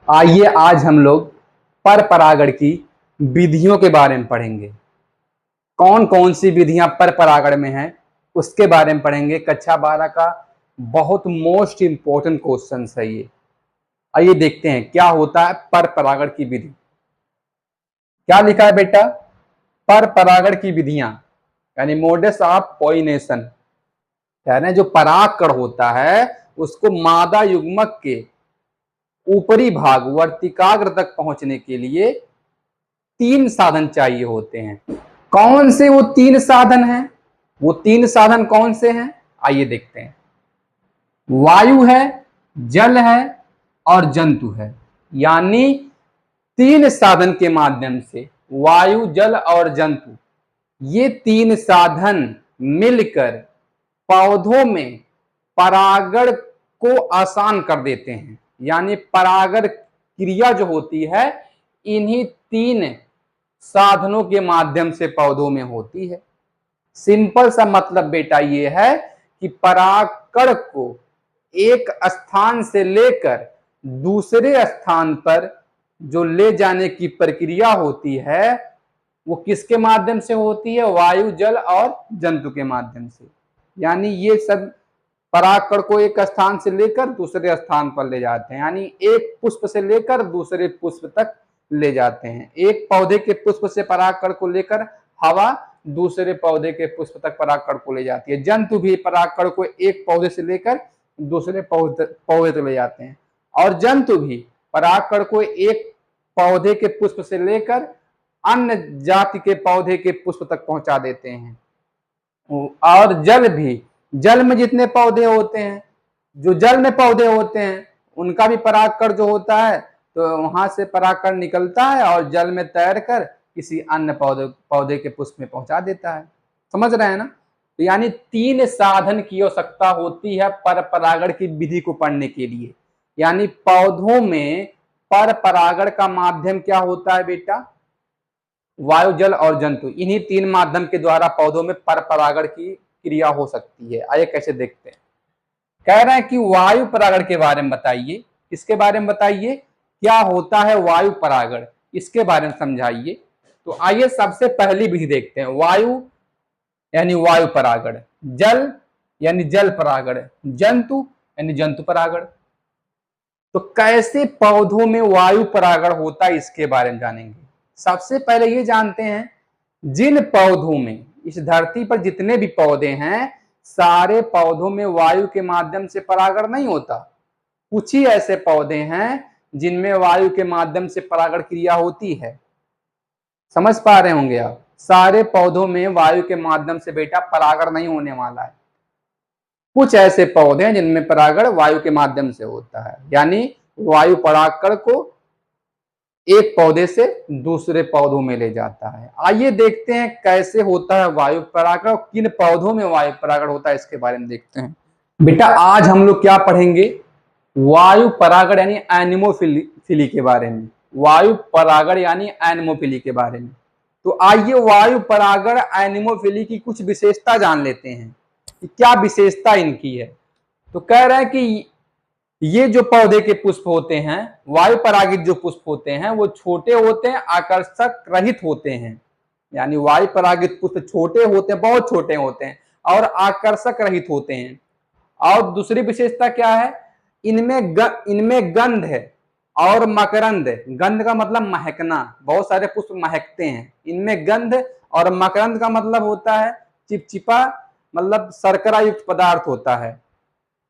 आइए आज हम लोग पर परागण की विधियों के बारे में पढ़ेंगे। कौन कौन सी विधियां पर परागण में हैं उसके बारे में पढ़ेंगे। कक्षा 12 का बहुत मोस्ट इंपॉर्टेंट क्वेश्चन है ये। आइए देखते हैं क्या होता है पर परागण की विधि। क्या लिखा है बेटा? पर परागण की विधियां यानी मोड्स ऑफ पॉलिनेशन। कह रहे हैं जो परागकण होता है उसको मादा युग्मक के ऊपरी भाग वर्तिकाग्र तक पहुंचने के लिए 3 साधन चाहिए होते हैं। कौन से वो 3 साधन हैं? वो 3 साधन कौन से हैं? आइए देखते हैं। वायु है, जल है और जंतु है। यानी 3 साधन के माध्यम से वायु, जल और जंतु, ये 3 साधन मिलकर पौधों में परागण को आसान कर देते हैं। यानी परागण क्रिया जो होती है इन्हीं 3 साधनों के माध्यम से पौधों में होती है। सिंपल सा मतलब बेटा ये है कि परागकण को एक स्थान से लेकर दूसरे स्थान पर जो ले जाने की प्रक्रिया होती है वो किसके माध्यम से होती है? वायु, जल और जंतु के माध्यम से। यानी ये सब परागकण को एक स्थान से लेकर दूसरे स्थान पर ले जाते हैं। यानी एक पुष्प से लेकर दूसरे पुष्प तक ले जाते हैं। एक पौधे के पुष्प से परागकण को लेकर हवा दूसरे पौधे के पुष्प तक परागकण को ले जाती है। जंतु भी परागकण को एक पौधे से लेकर दूसरे पौधे तक ले जाते हैं। और जंतु भी परागकण को एक पौधे के पुष्प से लेकर अन्य जाति के पौधे के पुष्प तक पहुंचा देते हैं। और जल भी, जल में जितने पौधे होते हैं, जो जल में पौधे होते हैं उनका भी परागकण जो होता है तो वहां से परागकण निकलता है और जल में तैर कर किसी अन्य पौधे के पुष्प में पहुंचा देता है। समझ रहे हैं ना? तो यानी 3 साधन की आवश्यकता होती है पर परागण की विधि को पढ़ने के लिए। यानी पौधों में पर परागण का माध्यम क्या होता है बेटा? वायु, जल और जंतु। इन्हीं 3 माध्यम के द्वारा पौधों में पर परागण की क्रिया हो सकती है। आइए कैसे देखते हैं। कह रहे हैं कि वायु परागण के बारे में बताइए। इसके बारे में बताइए क्या होता है वायु परागण, इसके बारे में समझाइए। तो आइए सबसे पहली विधि देखते हैं। वायु यानी वायु परागण, जल यानी जल परागण, जंतु यानी जंतु परागण। तो कैसे पौधों में वायु परागण होता है इसके बारे में जानेंगे। सबसे पहले ये जानते हैं जिन पौधों में, इस धरती पर जितने भी पौधे हैं सारे पौधों में वायु के माध्यम से परागण नहीं होता। कुछ ही ऐसे पौधे हैं जिनमें वायु के माध्यम से परागण क्रिया होती है। समझ पा रहे होंगे आप? सारे पौधों में वायु के माध्यम से बेटा परागण नहीं होने वाला है। कुछ ऐसे पौधे हैं जिनमें परागण वायु के माध्यम से होता है। यानी वायु परागकण को एक पौधे से दूसरे पौधों में ले जाता है। आइए देखते हैं कैसे होता है वायु परागण और किन पौधों में वायु परागण होता है इसके बारे में देखते हैं। बेटा आज हम लोग क्या पढ़ेंगे? वायु परागण यानी एनिमोफिली के बारे में। वायु परागण यानी एनिमोफिली के बारे में। तो आइए वायु परागण एनिमोफिली की कुछ विशेषता जान लेते हैं कि क्या विशेषता इनकी है। तो कह रहे हैं कि ये जो पौधे के पुष्प होते हैं, वायु परागित जो पुष्प होते हैं वो छोटे होते हैं, आकर्षक रहित होते हैं। यानी वायु परागित पुष्प छोटे होते हैं, बहुत छोटे होते हैं और आकर्षक रहित होते हैं। और दूसरी विशेषता क्या है? इनमें गंध है और मकरंद। गंध का मतलब महकना, बहुत सारे पुष्प महकते हैं। इनमें गंध और मकरंद का मतलब होता है चिपचिपा, मतलब शर्करा युक्त पदार्थ होता है।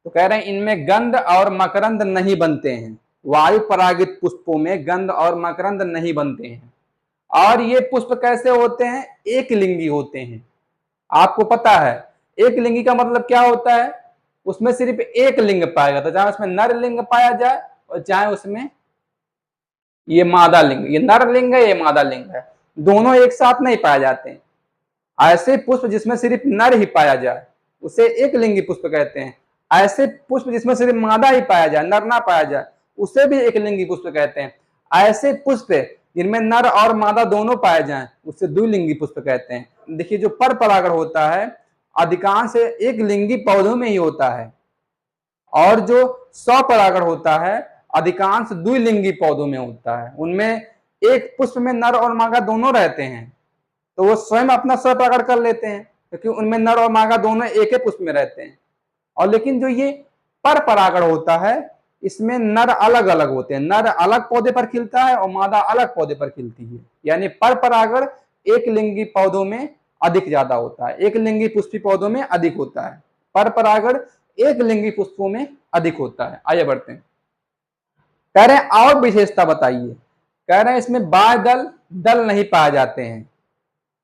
तो कह रहे हैं इनमें गंध और मकरंद नहीं बनते हैं। वायु परागित पुष्पों में गंध और मकरंद नहीं बनते हैं। और ये पुष्प कैसे होते हैं? एक लिंगी होते हैं। आपको पता है एक लिंगी का मतलब क्या होता है? उसमें सिर्फ एक लिंग पाया जाता है, चाहे उसमें नर लिंग पाया जाए और चाहे उसमें ये मादा लिंग, ये नर लिंग है, ये मादा लिंग है, दोनों एक साथ नहीं पाए जाते हैं। ऐसे पुष्प जिसमें सिर्फ नर ही पाया जाए उसे एक लिंगी पुष्प कहते हैं। ऐसे पुष्प जिसमें सिर्फ मादा ही पाया जाए, नर ना पाया जाए, उसे भी एक लिंगी पुष्प कहते हैं। ऐसे पुष्प जिनमें नर और मादा दोनों पाए जाएं उसे द्विलिंगी पुष्प कहते हैं। देखिए जो पर परागण होता है अधिकांश एक लिंगी पौधों में ही होता है और जो स्वपरागण होता है अधिकांश द्विलिंगी पौधों में होता है। उनमें एक पुष्प में नर और मादा दोनों रहते हैं, तो वो स्वयं अपना स्व परागण कर लेते हैं क्योंकि उनमें नर और मादा दोनों एक ही पुष्प में रहते हैं। और लेकिन जो ये पर परागण होता है, इसमें नर अलग अलग होते हैं, नर अलग पौधे पर खिलता है और मादा अलग पौधे पर खिलती है। यानी पर परागण एक लिंगी पौधों में अधिक ज्यादा होता है, एक लिंगी पुष्पी पौधों में अधिक होता है, पर परागण एक लिंगी पुष्पों में अधिक होता है। आइए बढ़ते हैं। कह रहे हैं और विशेषता बताइए। कह रहे हैं इसमें बाह्य दल नहीं पाए जाते हैं।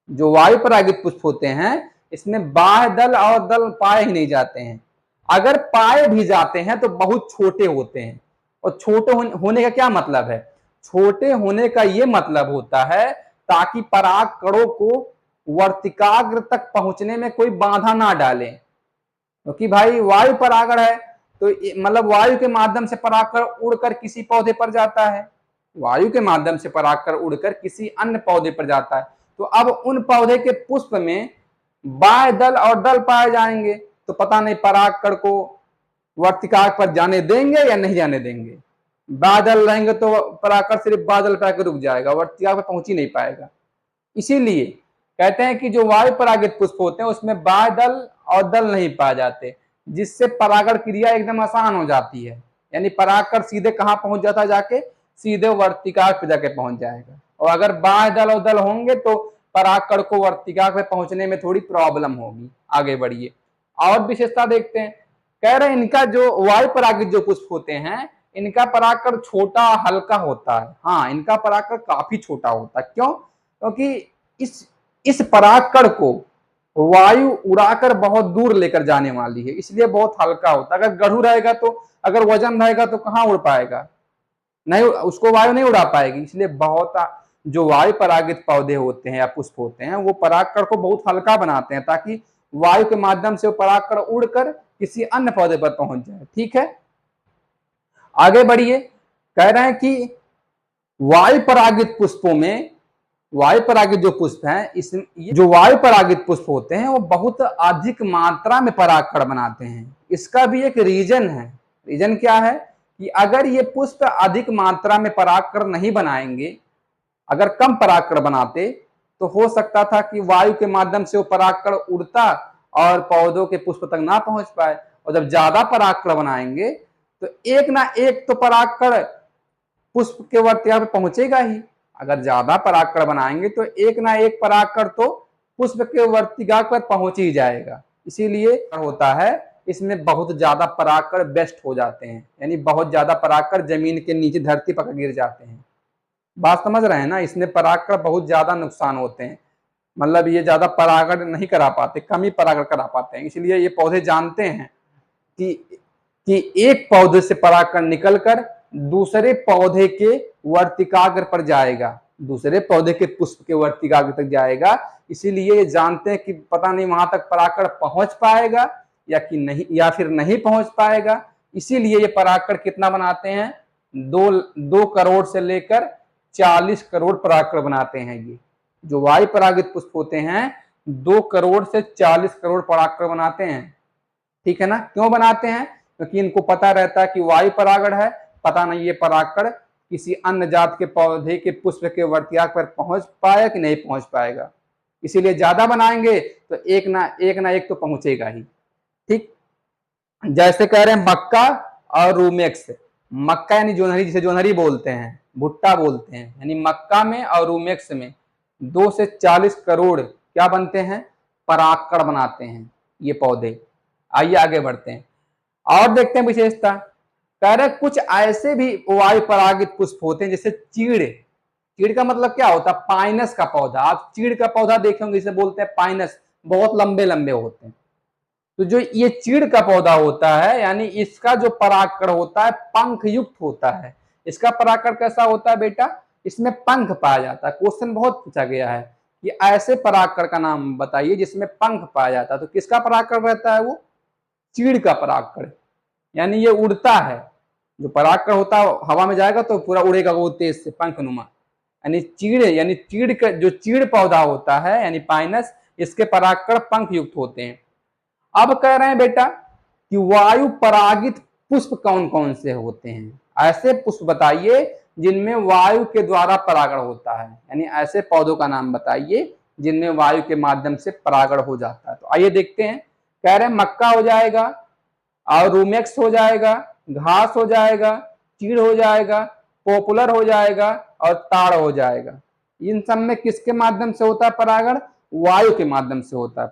जो वायु परागित पुष्प होते हैं इसमें बाह्य दल और दल पाए ही नहीं जाते हैं। अगर पाए भी जाते हैं तो बहुत छोटे होते हैं। और छोटे होने का क्या मतलब है? छोटे होने का यह मतलब होता है ताकि पराग कणों को वर्तिकाग्र तक पहुंचने में कोई बाधा ना डाले, क्योंकि भाई वायु परागण है तो मतलब वायु के माध्यम से परागकण उड़कर किसी पौधे पर जाता है, वायु के माध्यम से परागकण उड़कर किसी अन्य पौधे पर जाता है। तो अब उन पौधे के पुष्प में बाह्य दल और दल पाए जाएंगे, तो पता नहीं परागकण को वर्तिकाग्र पर जाने देंगे या नहीं जाने देंगे। बादल रहेंगे तो परागकण सिर्फ बादल पर आकर रुक जाएगा, वर्तिकाग्र पर पहुंच ही नहीं पाएगा। इसीलिए कहते हैं कि जो वायु परागित पुष्प होते हैं उसमें बाह्य दल और दल नहीं पाए जाते, जिससे परागण क्रिया एकदम आसान हो जाती है। यानी परागकण सीधे कहां पहुंच जाता है? जाके सीधे वर्तिकाग्र पे जाके पहुंच जाएगा। और अगर बाह्य दल और दल होंगे तो परागकण को वर्तिकाग्र पे पहुंचने में थोड़ी प्रॉब्लम होगी। आगे बढ़िए और विशेषता देखते हैं। कह रहे हैं इनका जो वायु परागित जो पुष्प होते हैं इनका परागकण छोटा हल्का होता है। हाँ, इनका परागकण काफी छोटा होता है। क्यों? क्योंकि इस परागकण को वायु उड़ाकर बहुत दूर लेकर जाने वाली है, इसलिए बहुत हल्का होता है। अगर गढ़ू रहेगा तो अगर वजन रहेगा तो कहां उड़ पाएगा? नहीं, उसको वायु नहीं उड़ा पाएगी। इसलिए बहुत जो वायु परागित पौधे होते हैं या पुष्प होते हैं वो परागकण को बहुत हल्का बनाते हैं ताकि वायु के माध्यम से वो परागकण उड़कर किसी अन्य पौधे पर पहुंच जाए। ठीक है, आगे बढ़िए। कह रहे हैं कि वायु परागित पुष्पों में, वायु परागित जो पुष्प हैं जो वायु परागित पुष्प होते हैं वो बहुत अधिक मात्रा में परागकण बनाते हैं। इसका भी एक रीजन है। रीजन क्या है कि अगर ये पुष्प अधिक मात्रा में परागकण नहीं बनाएंगे, अगर कम परागकण बनाते तो हो सकता था कि वायु के माध्यम से वो परागकण उड़ता और पौधों के पुष्प तक ना पहुंच पाए। और जब ज्यादा परागकण बनाएंगे तो एक ना एक तो परागकण पुष्प के वर्तिकाग्र पर पहुंचेगा ही। अगर ज्यादा परागकण बनाएंगे तो एक ना एक परागकण तो पुष्प के वर्तिकाग्र पर पहुंच ही जाएगा। इसीलिए होता है इसमें बहुत ज्यादा परागकण बेस्ट हो जाते हैं, यानी बहुत ज्यादा परागकण जमीन के नीचे धरती पर गिर जाते हैं। बात समझ रहे हैं ना? इसमें परागकण बहुत ज्यादा नुकसान होते हैं, मतलब ये ज्यादा परागण नहीं करा पाते, कम ही परागण करा पाते हैं। इसलिए ये पौधे जानते हैं कि एक पौधे से परागकण निकलकर दूसरे पौधे के वर्तिकाग्र पर जाएगा, दूसरे पौधे के पुष्प के वर्तिकाग्र तक जाएगा। इसीलिए ये जानते हैं कि पता नहीं वहां तक परागकण पहुंच पाएगा या कि नहीं, या फिर नहीं पहुंच पाएगा। इसीलिए ये परागकण कितना बनाते हैं? 2 करोड़ से लेकर 40 करोड़ परागकण बनाते हैं। ये जो वायु परागित पुष्प होते हैं 2 करोड़ से 40 करोड़ परागकण बनाते हैं। ठीक है ना? क्यों बनाते हैं? क्योंकि इनको पता रहता है कि वायु परागण है, पता नहीं ये परागकण किसी अन्य जात के पौधे के पुष्प के वर्तिकाग्र पर पहुंच पाया कि नहीं पहुंच पाएगा। इसीलिए ज्यादा बनाएंगे तो एक ना एक तो पहुंचेगा ही। ठीक, जैसे कह रहे हैं मक्का और रूमेक्स। मक्का यानी जोनहरी, जिसे जोनहरी बोलते हैं, भुट्टा बोलते हैं, यानी मक्का में और रूमेक्स में 2 से 40 करोड़ क्या बनते हैं? परागकण बनाते हैं ये पौधे। आइए आगे बढ़ते हैं और देखते हैं विशेषता। कह रहे कुछ ऐसे भी वायु परागित पुष्प होते हैं जैसे चीड़। चीड़ का मतलब क्या होता है? पाइनस का पौधा। आप चीड़ का पौधा देखे होंगे, इसे बोलते हैं पाइनस, बहुत लंबे लंबे होते हैं। तो जो ये चीड़ का पौधा होता है यानी इसका जो परागकण होता है पंख युक्त होता है। इसका परागकण कैसा होता है बेटा? इसमें पंख पाया जाता है। क्वेश्चन बहुत पूछा गया है कि ऐसे परागकण का नाम बताइए जिसमें पंख पाया जाता है। तो किसका परागकण रहता है? वो चीड़ का परागकण, यानी ये उड़ता है। जो परागकण होता है हवा में जाएगा तो पूरा उड़ेगा वो तेज से, पंखनुमा। यानी चीड़ का जो चीड़ पौधा होता है यानी पाइनस, इसके परागकण पंख युक्त होते हैं। अब कह रहे हैं बेटा कि वायु परागित पुष्प कौन कौन से होते हैं। ऐसे पुष्प बताइए जिनमें वायु के द्वारा परागण होता है, यानी ऐसे पौधों का नाम बताइए जिनमें वायु के माध्यम से परागण हो जाता है। तो आइए देखते हैं। कह रहे हैं मक्का हो जाएगा, और रूमेक्स हो जाएगा, घास हो जाएगा, चीड़ हो जाएगा, पॉपुलर हो जाएगा और ताड़ हो जाएगा। इन सब में किसके माध्यम से होता है परागण? वायु के माध्यम से होता है।